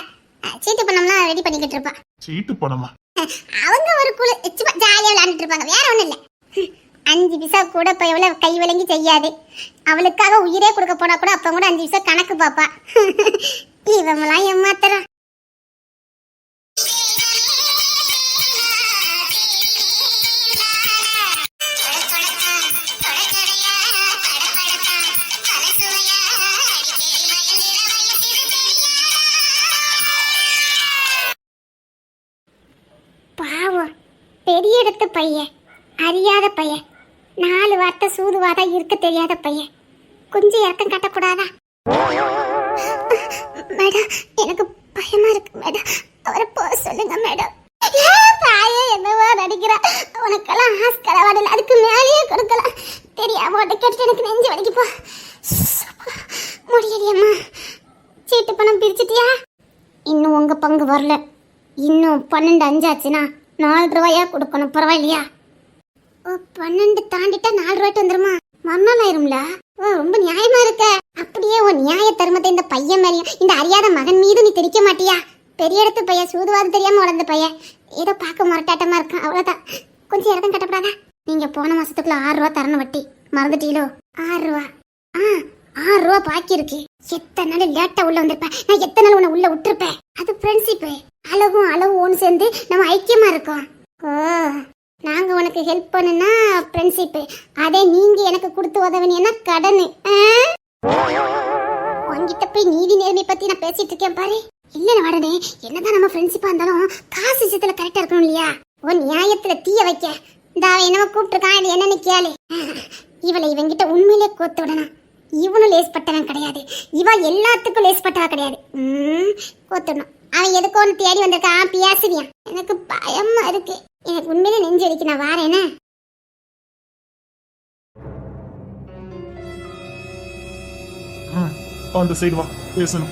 சீட்டு பணம்லாம் ரெடி பண்ணிக்கிட்டு இருப்பா. சீட்டு பணமா? அவங்க ஒரு குழு சும்மா ஜாலியா விளையாண்டுட்டு இருப்பாங்க, வேற ஒண்ணும் இல்ல. 5 பைசா கூட இப்ப எவ்வளவு கை விளங்கி செய்யாது. அவளுக்காக உயிரே கொடுக்க போனா கூட அப்ப கூட 5 பைசா கணக்கு பாப்பா. இவங்களாம் ஏமாத்துறான். பெரியெடுத்து பையன், அறியாத பையன், 4 வார்த்தை சூதுவாதா இருக்க தெரியாத பையன், கொஞ்சம் இறக்கம் காட்டக்கூடாதா? மேடம், எனக்கு பயமா இருக்கு மேடம், அவரை போக சொல்லுங்க மேடம். தாயே என்னவா நடிக்கிறா, உனக்கெல்லாம் ஆஸ்கர் அவார்டு அதுக்கு மேலேயே கொடுக்கலாம். தெரியாம உன்கிட்ட கேட்டுட்டு எனக்கு நெஞ்சு வலிக்குப்பா. முடியலையம்மா. சீட்டு பணம் பிரிச்சிட்டியா? இன்னும் உங்க பங்கு வரல. இன்னும் 12 ஆச்சுன்னா 4 ரூபாயா கொடுக்கணும், பரவாயில்லையா? ஓ, 12 தாண்டிட்டா 4 ரூபாய்ட்டு வந்துருமா? மறுநாள் ஆயிரும்ல. ஓ, ரொம்ப நியாயமா இருக்க. அப்படியே உன் நியாய தர்மத்தை இந்த பையன் மேலையும் இந்த அறியாத மகன் மீது நீ திணிக்க மாட்டியா? பெரிய இடத்து பையன், சூதுவாது தெரியாம வளர்ந்த பையன், ஏதோ பார்க்க முரட்டாட்டமா இருக்கான், அவ்வளவுதான். கொஞ்சம் இறக்கம் கட்டப்படாதா? நீங்க போன மாசத்துக்குள்ள 6 ரூபா தரணும் வட்டி, மறந்துட்டீங்களோ? 6 ரூபா. 6 ரூபா பாக்கி இருக்கு. எத்தனை நாள் லேட்டா உள்ள வந்திருப்பேன், நான் எத்தனை நாள் உன்னை உள்ள விட்டுருப்பேன். அது ஃப்ரெண்ட்ஷிப். அளவும் ஒன்று சேர்ந்து நம்ம ஐக்கியமா இருக்கோம். ஓ, நாங்க உனக்கு ஹெல்ப் பண்ணுனா ஃப்ரெண்ட்ஷிப், அதே நீங்க எனக்கு கொடுத்து உதவினா கடன். உன்கிட்ட போய் நீதி நேர்மை பத்தி நான் பேசிட்டு இருக்கேன் பாரு. இல்ல வாடனே, என்னதான் நம்ம ஃப்ரெண்ட்ஷிப்பா இருந்தாலும் காசு விஷயத்துல கரெக்டா இருக்கணும் இல்லையா? உன் நியாயத்துல தீய வைக்க இந்த அவன் என்னவோ கூப்பிட்டுருக்கான், இது என்னன்னு கேளு. இவளை இவங்கிட்ட உண்மையிலே கோத்து விடணும். இவனும் லேஸ்பட்டவன் கிடையாது, இவ எல்லாத்துக்கும் லேஸ்பட்டவா கிடையாது. கோத்துடணும். அவன் எதுக்கோ ஒன்று தேடி வந்திருக்கான், பேசுவியான். எனக்கு பயமா இருக்கு, எனக்கு உண்மையிலே நெஞ்சு அடிக்கு. நான் வாரேனே. அந்த சைடு வா, பேசணும்.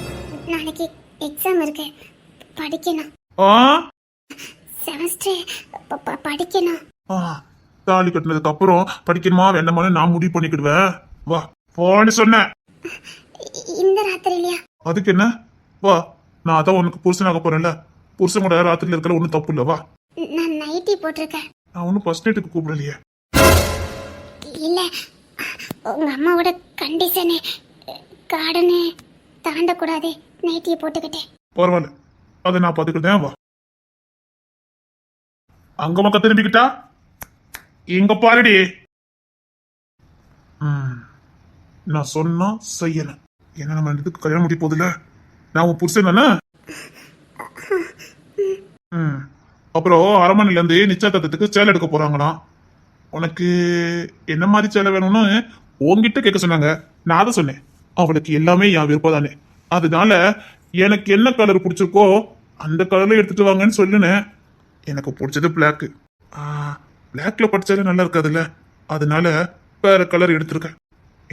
நாளைக்கு எக்ஸாம் இருக்கு, படிக்கணும். செமஸ்டர் படிக்கணும். தாலி கட்டினதுக்கு அப்புறம் படிக்கணுமா வேண்டாமான்னு நான் முடிவு பண்ணிக்கிடுவேன். வா போன்னு சொன்னேன். இந்த ராத்திரி இல்லையா? அதுக்கு என்ன, வா. நான் அதான் உனக்கு புருஷனாக போறேன்ல, புருஷன் கூட ராத்திரில இருக்கல ஒன்றும் தப்பு இல்ல. வா. நான் நைட்டி போட்டிருக்கேன். நான் ஒன்றும் ஃபர்ஸ்ட் நைட்டுக்கு கூப்பிடலையே. இல்ல, உங்க அம்மாவோட கண்டிஷனு கார்டனு தாண்டக்கூடாது, நைட்டியை போட்டுக்கிட்டேன். பரவாயில்ல, அதை நான் பார்த்துக்கிட்டேன். வா. அங்க பக்கம் திரும்பிக்கிட்டா இங்க பாருடி. நான் சொன்னா செய்யணும். ஏன்னா நம்ம இதுக்கு கல்யாணம் முடிய போதில்ல, நான் உன் புருஷன் தானே. அப்புறம் அரண்மனையில இருந்து நிச்சயதார்த்தத்துக்கு சேலை எடுக்க போறாங்களாம். உனக்கு என்ன மாதிரி சேலை வேணும்னு உன்கிட்ட கேட்க சொன்னாங்க. நான் தான் சொன்னேன், அவளுக்கு எல்லாமே என் விருப்பம் தானே, அதனால எனக்கு என்ன கலர் பிடிச்சிருக்கோ அந்த கலர்ல எடுத்துட்டு வாங்கன்னு சொல்லுனேன். எனக்கு பிடிச்சது பிளாக்கு. பிளாக்ல படிச்சாலே நல்லா இருக்காதுல்ல, அதனால வேற கலர் எடுத்திருக்கேன்.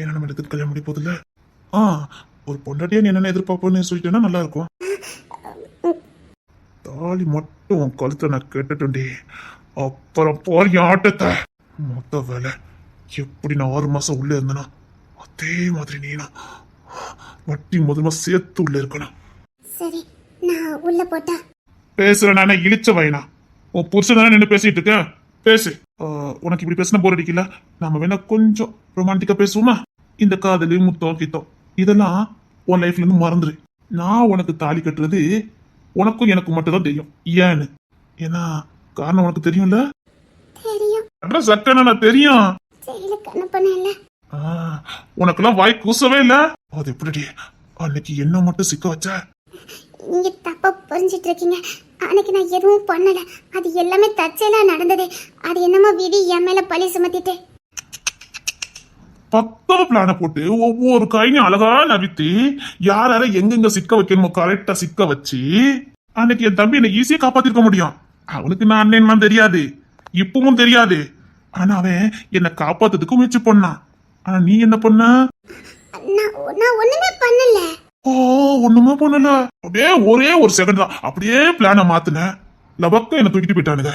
ஏன்னா நம்ம எடுத்துட்டு கல்யாணம் முடிய போதில்ல. ஒரு பொண்டாட்டியா நீ என்னென்ன எதிர்பார்ப்பேன்னு சொல்லிட்டேன்னா நல்லா இருக்கும். தாலி மட்டும் உன் கழுத்தை நான் கேட்டுட்டேன்டி, அப்புறம் போய் ஆட்டத்தை. மொத்த வேலை எப்படி நான் 6 மாசம் உள்ள இருந்தேனா அதே மாதிரி நீனா வட்டி முதல்ல சேர்த்து உள்ள இருக்கணும். சரி, நான் உள்ள போட்டா பேசுற நானே இழிச்ச வயனா, உன் புருஷன் தானே நின்று பேசிட்டு இருக்கேன், பேசு. உனக்கு இப்படி பேசினா போர் அடிக்கல, நம்ம வேணா கொஞ்சம் ரொமான்டிக்கா பேசுவோமா? இந்த காதலு முத்தம் கித்தம் இதெல்லாம் உன் லைஃப்ல இருந்து மறந்துரு. நான் உனக்கு தாலி கட்டுறது உனக்கும் எனக்கு மட்டும் தான் தெரியும். ஏன்னு, ஏன்னா காரணம் உனக்கு தெரியும்ல. தெரியும். அட்ரஸ் சட்டன தெரியும். சரியில கண்ணு பண்ணல. உனக்கெல்லாம் வாய் கூசவே இல்ல. அது எப்படி அன்னைக்கு என்ன மட்டும் சிக்க வச்ச? நீங்க தப்பா புரிஞ்சிட்டு இருக்கீங்க. அன்னைக்கு நான் எதுவும் பண்ணல, அது எல்லாமே தற்செயலா நடந்தது. அது என்னமோ விதி என் மேல பழி சுமத்திட்டு பக்கம் பிளான போட்டு ஒவ்வொரு காயும் அழகா நவித்து யார எங்கெங்க சிக்க வைக்கணுமோ கரெக்டா சிக்க வச்சு அன்னைக்கு என் தம்பி என்ன ஈஸியா காப்பாத்திருக்க முடியும். அவனுக்கு நான் அண்ணன் தெரியாது, இப்பவும் தெரியாது. ஆனா அவன் என்னை காப்பாத்துறதுக்கு முயற்சி பண்ணான். ஆனா நீ என்ன பண்ண? நான் ஒண்ணுமே பண்ணல. ஒண்ணுமே பண்ணல. அப்படியே ஒரே ஒரு செகண்ட் தான் அப்படியே பிளான மாத்துன, லபக்க என்ன தூக்கிட்டு போயிட்டானுங்க.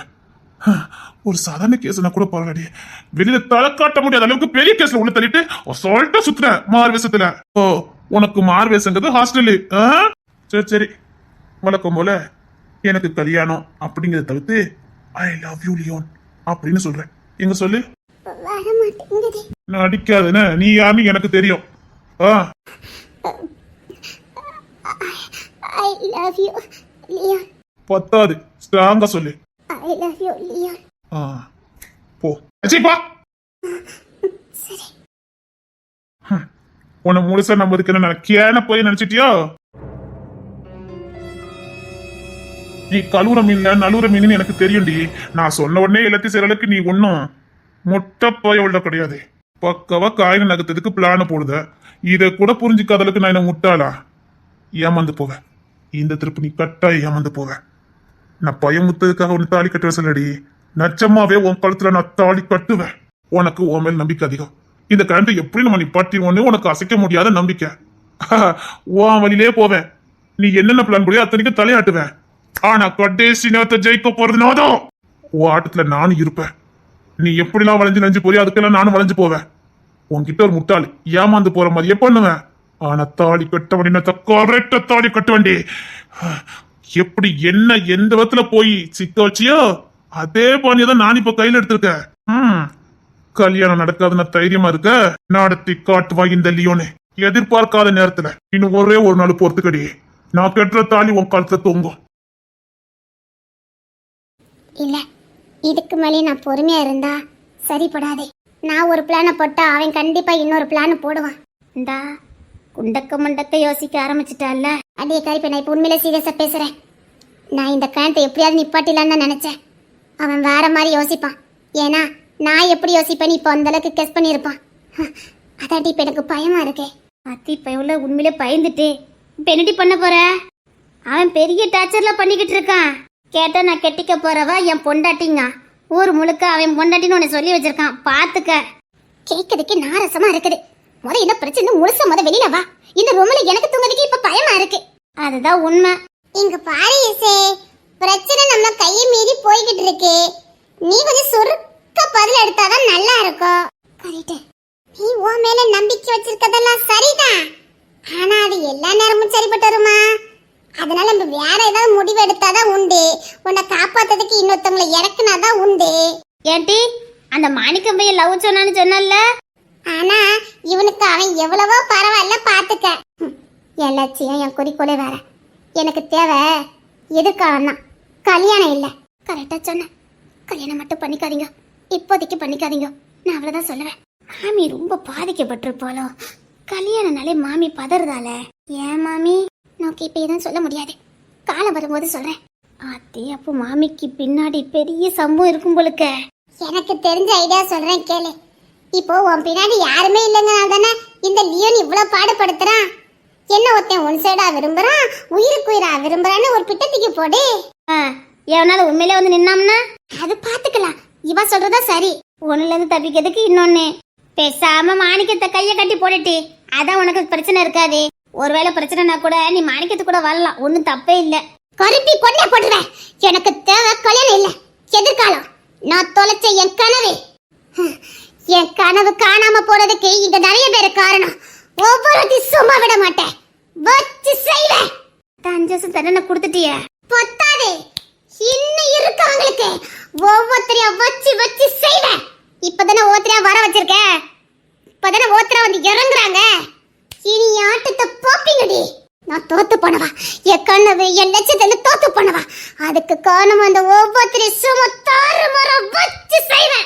ஒரு சாதாரண கேஸ்னா கூட பரவாயில்லையே, வெளியில தலை காட்ட முடியாத அளவுக்கு பெரிய கேஸ்ல உள்ள தள்ளிட்டு சொல்லிட்டு சுத்துற மார்வேஷத்துல. உனக்கு மார்வேஷங்கிறது ஹாஸ்டலு. சரி சரி, வழக்கம் போல எனக்கு கல்யாணம் அப்படிங்கறத தவிர்த்து ஐ லவ் யூ லியோன் அப்படின்னு சொல்றேன். எங்க சொல்லு. நடிக்காதுன்னு நீ யாருன்னு எனக்கு தெரியும். I love you, Leon. பத்தாது, ஸ்ட்ராங்கா சொல்லு. I love you, Leon. போ பா. சரி. உன்னை முழுசா நம்பதுக்கு என்ன கேன போய் நினைச்சிட்டியோ? நீ கழுவுற மீன்ல நழுவுற மீன் எனக்கு தெரியும்டி. நான் சொன்ன உடனே எல்லாத்தையும் செய்யற அளவுக்கு நீ ஒன்னும் மொட்டை போய கிடையாது. பக்கவா காயின நகர்த்ததுக்கு பிளான போடுத. இதை கூட புரிஞ்சுக்காத அளவுக்கு நான் என்ன முட்டாளா? ஏமாந்து போவேன். இந்த திருப்பு நீ கட்டாயம் ஏமாந்து போவேன். நான் பயம் முத்ததுக்காக ஒன்னு தாலி கட்டுவேன் சொல்லடி. நச்சமாவே உன் கழுத்துல நான் தாலி கட்டுவேன். உனக்கு உன் மேல் நம்பிக்கை அதிகம். இந்த கரண்ட் எப்படி நம்ம நிப்பாட்டிடுவோன்னு உனக்கு அசைக்க முடியாத நம்பிக்கை. உன் வழியிலே போவேன். நீ என்னென்ன பிளான் போடியோ அத்தனைக்கும் தலையாட்டுவேன். ஆனா கடைசி நேரத்தை ஜெயிக்க போறது நாதான். உன் ஆட்டத்துல நானும் இருப்பேன். நீ எப்படிலாம் வளைஞ்சு நஞ்சு போறியோ அதுக்கெல்லாம் நானும் வளைஞ்சு போவேன். உன்கிட்ட ஒரு முட்டாளி ஏமாந்து போற மாதிரியே பண்ணுவேன். ஆனா தாலி கட்ட வேண்டிய கரெக்டா தாலி கட்ட வேண்டி. எப்படி என்ன எந்த விதத்துல போய் சிக்க வச்சியோ அதே பாணியதான் நான் இப்ப கையில எடுத்திருக்கேன். கல்யாணம் நடக்காதுன்னு தைரியமா இருக்க நடத்தி காட்டுவா இந்த லியோனே. எதிர்பார்க்காத நேரத்துல இன்னும் ஒரே ஒரு நாள் பொறுத்துக்கடி. நான் கட்டுற தாலி உன் காலத்துல தொங்கும். இல்ல இதுக்கு மேலே நான் பொறுமையா இருந்தா சரிப்படாது. நான் ஒரு பிளானை போட்டா அவன் கண்டிப்பா இன்னொரு பிளான் போடுவான். இந்தா குண்டக்க முண்டக்க யோசிக்க ஆரம்பிச்சிட்டால. அடியே கறிப்பை, நான் இப்ப உண்மையில சீரியஸா பேசுறேன். நான் இந்த கணத்தை எப்படியாவது நிப்பாட்டிலான்னு தான் நினைச்சேன். அவன் வேற மாதிரி யோசிப்பான். ஏன்னா நான் எப்படி யோசிப்பேன்னு இப்போ அந்த அளவுக்கு கெஸ் பண்ணியிருப்பான். அதாட்டி இப்ப எனக்கு பயமா இருக்கே. அத்தி இப்ப எவ்வளவு உண்மையிலே பயந்துட்டு இப்ப என்னடி பண்ண போற? அவன் பெரிய டார்ச்சர்ல பண்ணிக்கிட்டு இருக்கான். கேட்டா நான் கெட்டிக்க போறவ என் பொண்டாட்டிங்க. ஊர் முழுக்க அவன் பொண்டாட்டின்னு உன்னை சொல்லி வச்சிருக்கான். பாத்துக்க. கேட்கறதுக்கு நாரசமா இருக்குது. முத என்ன பிரச்சனை முழுசா முத வெளியில வா. இந்த ரூம்ல எனக்கு தூங்குறதுக்கு இப்ப பயமா இருக்கு. அதுதான் உண்மை. இங்க பாரு இசே, பிரச்சனை நம்ம கையை மீறி போய்கிட்டு இருக்கு. நீ கொஞ்சம் சுருக்க பதில் எடுத்தாதான் நல்லா இருக்கும். கரெக்ட். நீ உன் மேல நம்பிக்கை வச்சிருக்கதெல்லாம் சரிதான். ஆனா அது எல்லா நேரமும் சரிப்பட்டு வருமா? அதனால நம்ம வேற ஏதாவது முடிவு எடுத்தாதான் உண்டு. உன்னை காப்பாத்துறதுக்கு இன்னொருத்தவங்களை இறக்குனாதான் உண்டு. ஏன்டி அந்த மாணிக்கம் பையன் லவ் சொன்னான்னு சொன்னல. ஆனா இவனுக்கு அவன் எவ்வளவோ பரவாயில்ல பாத்துக்க. என் லட்சியம் என் குறிக்கோளே வேற. எனக்கு தேவை எதிர்காலம் தான், கல்யாணம் இல்ல. கரெக்டா சொன்ன. கல்யாணம் மட்டும் பண்ணிக்காதீங்க, இப்போதைக்கு பண்ணிக்காதீங்க. நான் அவ்வளவுதான் சொல்லுவேன். மாமி ரொம்ப பாதிக்கப்பட்டிருப்பாளோ. கல்யாணம்னாலே மாமி பதறதால. ஏன் மாமி நோக்கி இப்ப எதுவும் சொல்ல முடியாது. காலம் வரும்போது சொல்றேன். அத்தே அப்போ மாமிக்கு பின்னாடி பெரிய சம்பவம் இருக்கும் போலுக்க. எனக்கு தெரிஞ்ச ஐடியா சொல்றேன் கேளு. இப்போ உன் பின்னாடி யாருமே இல்லைங்கனால தானே இந்த லியோன் இவ்வளவு பாடுபடுத்துறான். என்ன ஒருத்தன் ஒன் சைடா விரும்புறான், உயிருக்கு உயிரா விரும்புறான்னு ஒரு பிட்டத்துக்கு போடு. எவனால உண்மையிலே வந்து நின்னாம்னா அது பாத்துக்கலாம். இவ சொல்றதா சரி. ஒண்ணுல இருந்து தப்பிக்கிறதுக்கு இன்னொன்னு. பேசாம மாணிக்கத்தை கைய கட்டி போட்டுட்டு அதான் உனக்கு பிரச்சனை இருக்காது. ஒருவேளை பிரச்சனைனா கூட நீ மாணிக்கத்து கூட வரலாம். ஒன்னும் தப்பே இல்ல. கருப்பி கொண்டே போட்டுருவேன். எனக்கு தேவை கல்யாணம் இல்ல, எதிர்காலம். நான் தொலைச்ச என் கனவு. என் கனவு காணாம போறதுக்கு இங்க நிறைய பேர் காரணம். ஒவ்வொருத்தி சும்மா விட மாட்டேன், வச்சு செய்வேன். 5 வருஷம் தண்டனை கொடுத்துட்டிய பத்தாது. இன்னும் இருக்கவங்களுக்கு ஒவ்வொருத்தரையா வச்சு வச்சு செய்வேன். இப்பதானே ஒவ்வொருத்தரையா வர வச்சிருக்கேன். இப்பதானே ஒவ்வொருத்தரா வந்து இறங்குறாங்க. இனி ஆட்டத்தை போப்பீங்கடி. நான் தோத்து போனவா, என் கனவு என் லட்சத்துல தோத்து போனவா. அதுக்கு காரணம் அந்த ஒவ்வொருத்தரையும் சும்மா தாறுமாற வச்சு செய்வேன்.